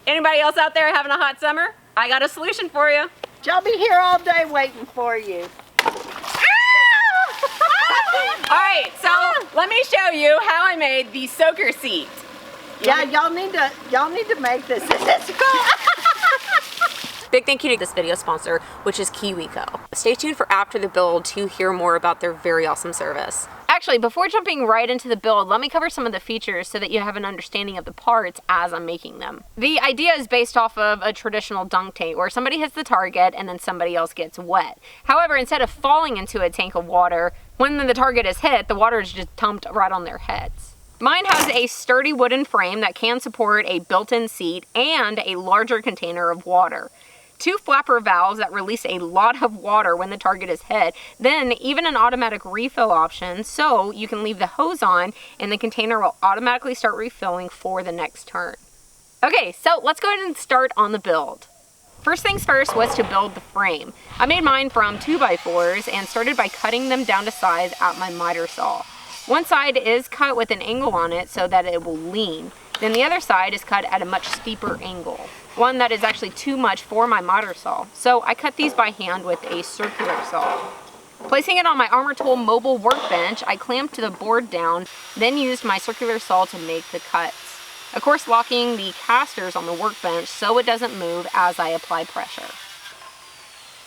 Anybody else out there having a hot summer? I got a solution for you. I'll be here all day waiting for you. All right, so let me show you how I made the soaker seat. Yeah, y'all need to make this. Big thank you to this video sponsor, which is KiwiCo. Stay tuned for after the build to hear more about their very awesome service. Actually, before jumping right into the build, let me cover some of the features so that you have an understanding of the parts as I'm making them. The idea is based off of a traditional dunk tank where somebody hits the target and then somebody else gets wet. However, instead of falling into a tank of water, when the target is hit, the water is just dumped right on their heads. Mine has a sturdy wooden frame that can support a built-in seat and a larger container of water. 2 flapper valves that release a lot of water when the target is hit, then even an automatic refill option so you can leave the hose on and the container will automatically start refilling for the next turn. Okay, so let's go ahead and start on the build. First things first was to build the frame. I made mine from 2x4s and started by cutting them down to size at my miter saw. One side is cut with an angle on it so that it will lean. Then the other side is cut at a much steeper angle, one that is actually too much for my miter saw. So I cut these by hand with a circular saw. Placing it on my Armor Tool mobile workbench, I clamped the board down, then used my circular saw to make the cuts. Of course, locking the casters on the workbench so it doesn't move as I apply pressure.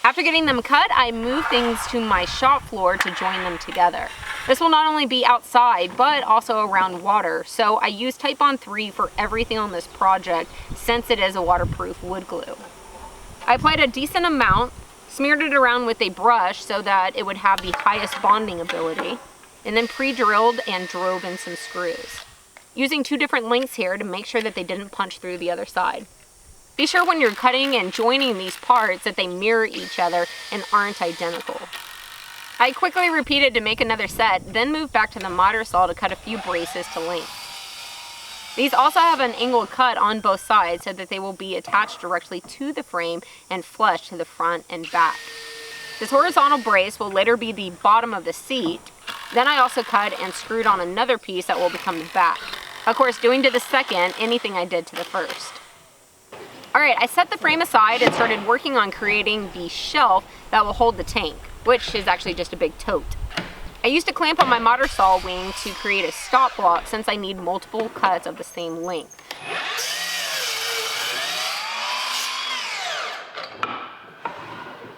After getting them cut, I moved things to my shop floor to join them together. This will not only be outside, but also around water, so I used Titebond 3 for everything on this project since it is a waterproof wood glue. I applied a decent amount, smeared it around with a brush so that it would have the highest bonding ability, and then pre-drilled and drove in some screws. Using 2 different lengths here to make sure that they didn't punch through the other side. Be sure when you're cutting and joining these parts that they mirror each other and aren't identical. I quickly repeated to make another set, then moved back to the miter saw to cut a few braces to length. These also have an angled cut on both sides so that they will be attached directly to the frame and flush to the front and back. This horizontal brace will later be the bottom of the seat. Then I also cut and screwed on another piece that will become the back. Of course, doing to the second anything I did to the first. Alright, I set the frame aside and started working on creating the shelf that will hold the tank, which is actually just a big tote. I used a clamp on my miter saw wing to create a stop block since I need multiple cuts of the same length.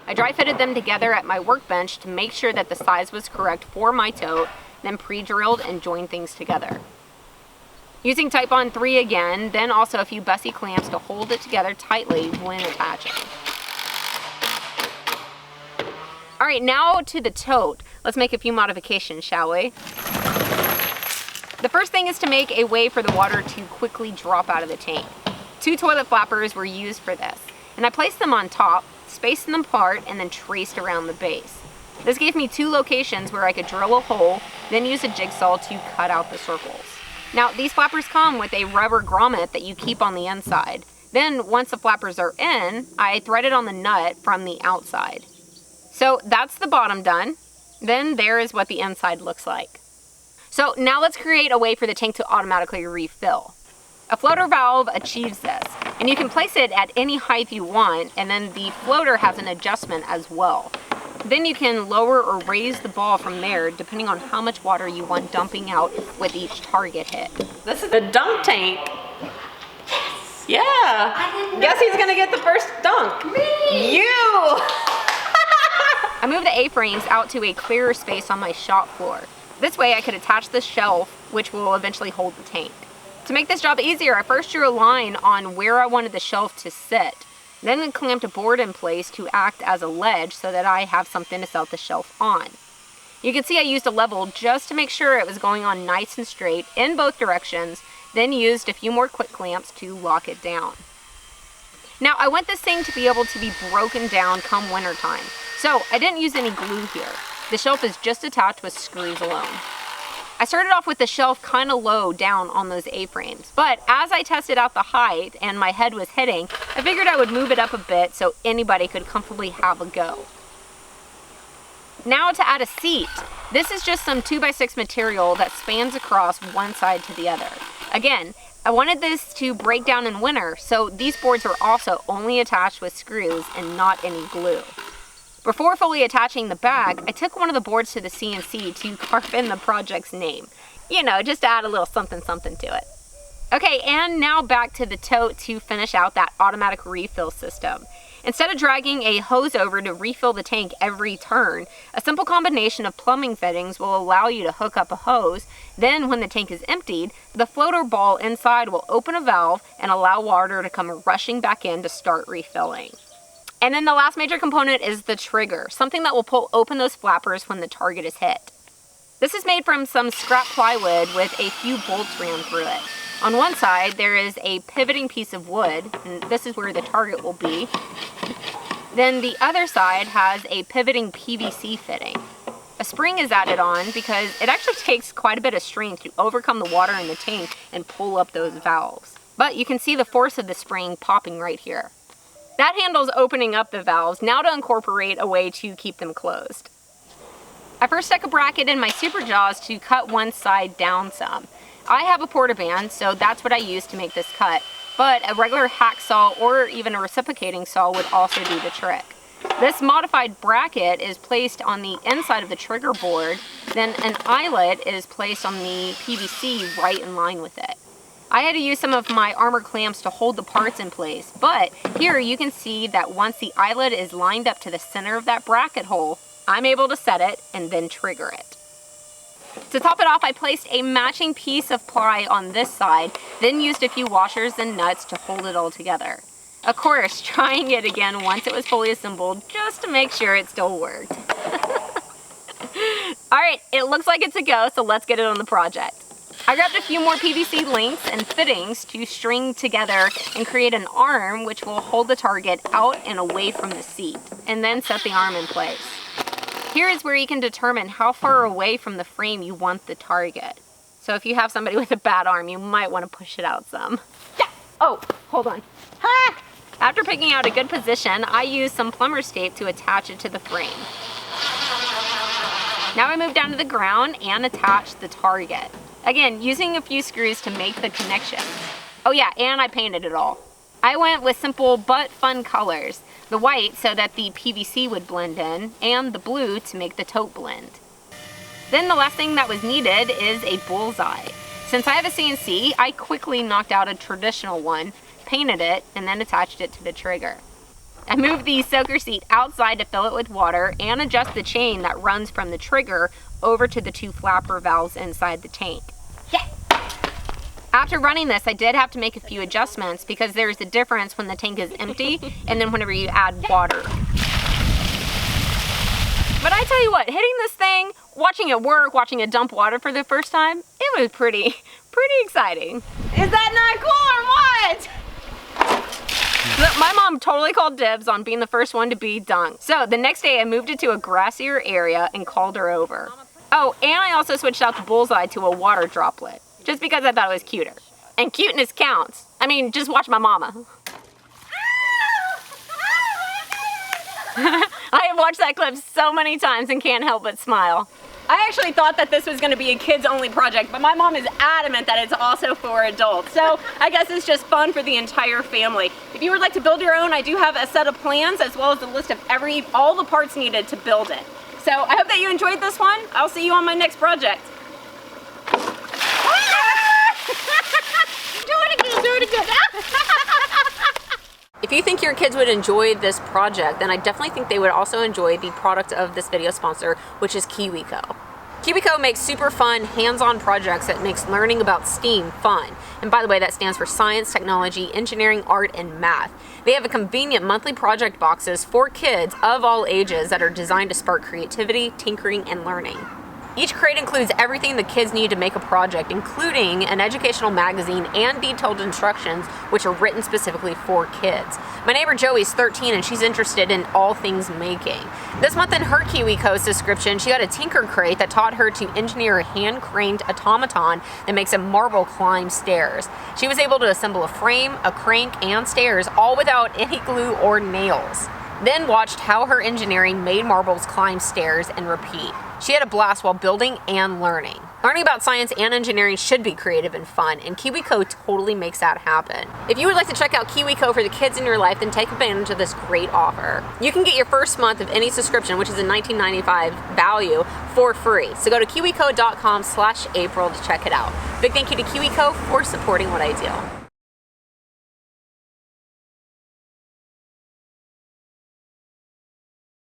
I dry fitted them together at my workbench to make sure that the size was correct for my tote, then pre-drilled and joined things together. Using Titebond 3 again, then also a few bussy clamps to hold it together tightly when attaching. Alright, now to the tote. Let's make a few modifications, shall we? The first thing is to make a way for the water to quickly drop out of the tank. 2 toilet flappers were used for this, and I placed them on top, spaced them apart, and then traced around the base. This gave me 2 locations where I could drill a hole, then use a jigsaw to cut out the circles. Now, these flappers come with a rubber grommet that you keep on the inside. Then, once the flappers are in, I threaded on the nut from the outside. So that's the bottom done. Then there is what the inside looks like. So now let's create a way for the tank to automatically refill. A floater valve achieves this, and you can place it at any height you want, and then the floater has an adjustment as well. Then you can lower or raise the ball from there depending on how much water you want dumping out with each target hit. This is the dunk tank. Yeah. Guess who's gonna get the first dunk? Me. You. I moved the A-frames out to a clearer space on my shop floor. This way I could attach the shelf, which will eventually hold the tank. To make this job easier, I first drew a line on where I wanted the shelf to sit. Then I clamped a board in place to act as a ledge so that I have something to set the shelf on. You can see I used a level just to make sure it was going on nice and straight in both directions, then used a few more quick clamps to lock it down. Now I want this thing to be able to be broken down come wintertime, so I didn't use any glue here. The shelf is just attached with screws alone. I started off with the shelf kind of low down on those A-frames, but as I tested out the height and my head was hitting, I figured I would move it up a bit so anybody could comfortably have a go. Now to add a seat. This is just some 2x6 material that spans across one side to the other. Again, I wanted this to break down in winter, so these boards were also only attached with screws and not any glue. Before fully attaching the bag, I took one of the boards to the CNC to carve in the project's name. You know, just to add a little something to it. Okay, and now back to the tote to finish out that automatic refill system. Instead of dragging a hose over to refill the tank every turn, a simple combination of plumbing fittings will allow you to hook up a hose. Then when the tank is emptied, the floater ball inside will open a valve and allow water to come rushing back in to start refilling. And then the last major component is the trigger, something that will pull open those flappers when the target is hit. This is made from some scrap plywood with a few bolts ran through it. On one side, there is a pivoting piece of wood, and this is where the target will be. Then the other side has a pivoting PVC fitting. A spring is added on because it actually takes quite a bit of strength to overcome the water in the tank and pull up those valves. But you can see the force of the spring popping right here. That handle's opening up the valves, now to incorporate a way to keep them closed. I first stuck a bracket in my super jaws to cut one side down some. I have a portaband, so that's what I use to make this cut, but a regular hacksaw or even a reciprocating saw would also do the trick. This modified bracket is placed on the inside of the trigger board, then an eyelet is placed on the PVC right in line with it. I had to use some of my armor clamps to hold the parts in place, but here you can see that once the eyelet is lined up to the center of that bracket hole, I'm able to set it and then trigger it. To top it off, I placed a matching piece of ply on this side, then used a few washers and nuts to hold it all together. Of course, trying it again once it was fully assembled, just to make sure it still worked. Alright, it looks like it's a go, so let's get it on the project. I grabbed a few more PVC links and fittings to string together and create an arm which will hold the target out and away from the seat, and then set the arm in place. Here is where you can determine how far away from the frame you want the target. So if you have somebody with a bad arm, you might want to push it out some. Yeah. Oh, hold on. Ha! After picking out a good position, I used some plumber's tape to attach it to the frame. Now I move down to the ground and attach the target. Again, using a few screws to make the connection. Oh yeah, and I painted it all. I went with simple but fun colors. The white so that the PVC would blend in, and the blue to make the tote blend. Then the last thing that was needed is a bullseye. Since I have a CNC, I quickly knocked out a traditional one, painted it, and then attached it to the trigger. I moved the soaker seat outside to fill it with water and adjust the chain that runs from the trigger over to the two flapper valves inside the tank. Yeah. After running this, I did have to make a few adjustments because there's a difference when the tank is empty and then whenever you add water. But I tell you what, hitting this thing, watching it work, watching it dump water for the first time, it was pretty exciting. Is that not cool or what? Look, my mom totally called dibs on being the first one to be dunked. So the next day I moved it to a grassier area and called her over. Oh, and I also switched out the bullseye to a water droplet, just because I thought it was cuter. And cuteness counts. I mean, just watch my mama. I have watched that clip so many times and can't help but smile. I actually thought that this was going to be a kids-only project, but my mom is adamant that it's also for adults. So I guess it's just fun for the entire family. If you would like to build your own, I do have a set of plans as well as a list of all the parts needed to build it. So I hope that you enjoyed this one. I'll see you on my next project. Do it again. If you think your kids would enjoy this project, then I definitely think they would also enjoy the product of this video sponsor, which is KiwiCo. KiwiCo makes super fun, hands-on projects that makes learning about STEAM fun. And by the way, that stands for science, technology, engineering, art, and math. They have a convenient monthly project boxes for kids of all ages that are designed to spark creativity, tinkering, and learning. Each crate includes everything the kids need to make a project, including an educational magazine and detailed instructions, which are written specifically for kids. My neighbor Joey's 13 and she's interested in all things making. This month in her KiwiCo subscription, she got a Tinker crate that taught her to engineer a hand-craned automaton that makes a marble climb stairs. She was able to assemble a frame, a crank, and stairs, all without any glue or nails. Then watched how her engineering made marbles climb stairs and repeat. She had a blast while building and learning. Learning about science and engineering should be creative and fun, and KiwiCo totally makes that happen. If you would like to check out KiwiCo for the kids in your life, then take advantage of this great offer. You can get your first month of any subscription, which is a $19.95 value, for free. So go to kiwico.com/April to check it out. Big thank you to KiwiCo for supporting what I do.